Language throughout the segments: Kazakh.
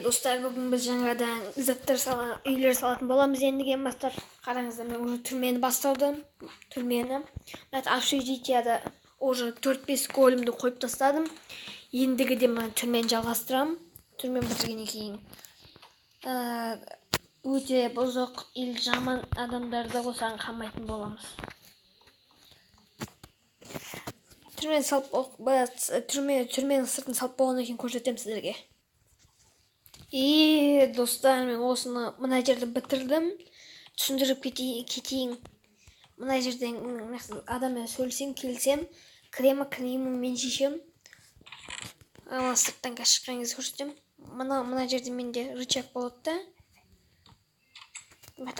Dostlar, bugün biz жаңадан үйлер салатын боламыз. Ендіген бастап қараңыздар, мен уже түрмені бастадым. Түрмені. Общежитияда уже 4-5 голімді қойып тастадым. Ендігіде мен түрмені жалғастырамын. Түрмені бітіргеннен кейін өте бұзық или жаман адамдарды қосаң қамайтын боламыз. Түрменің сыртын салып болғаннан кейін көрсетемін сіздерге. Достар, мен осыны мына жерде бітірдім. Түсіндіріп кетейін. Мына жерден адаммен сөйлесем, келсем, кремі мен шешем. Ана сырттан шыққан кезде көрсетем. Мына жерде менде рычаг болады да.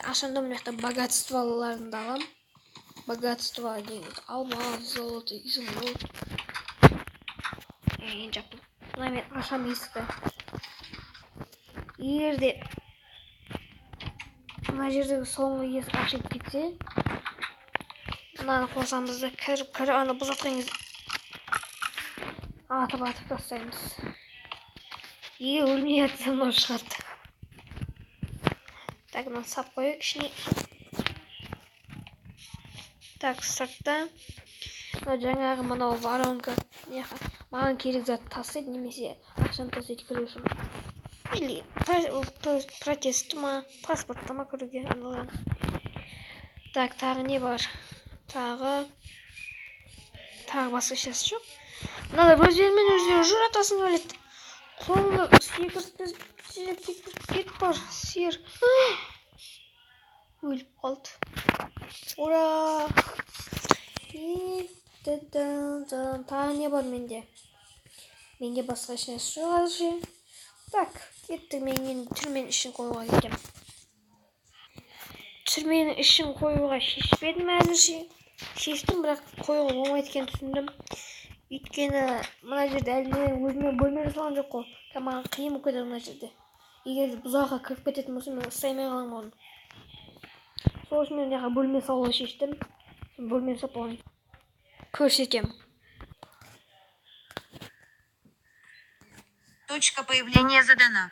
Ашамда мына жақта богатстволарымды алам. Богатство деген алмаз, золото, изумруд. Ең жаптым. Мына мен ашам есікті. Егерде мына жердегі соңғы есік ашылып кетсе, мынаны қосамыз да кіріп аны бұзатқан кезде атып тастаймыз. Егер өлмей жатса мынау шығады. Так, мынаны сап қояйық ішіне. Так, сыртта жаңағы мынау воронка маған керек зат тастайды, немесе ақшаны тастайды кіру үшін. Или протестіма, паспорттама кіруге арналған. Так, тағы не бар? Тағы басқа ешнәрсе жоқ. Мыналар өздерімен өздері жыратасын келеді. Қолымда секіріп бар, сиыр. Өліп қалды. Ура! Тағы не бар менде? Менде басқа ешнәрсе жоқ әзірше. Так, кеттік, мен енді түрменің ішін қоюға кетем. Түрменің ішін қоюға шешпедім әзірше. Шештім, бірақ қоюға болмайды екенін түсіндім. Өйткені мына жерде әлде өзіме бөлме жасалған жоқ қой. Маған қиын болып кетеді мына жерде. Егер бұзаққа кіріп кететін болса, мен ұстай алмай қаламын оны. Сол үшін мен жаққа бөлме салуға шештім. Бөлме салып көрсетем. Точка появления задана.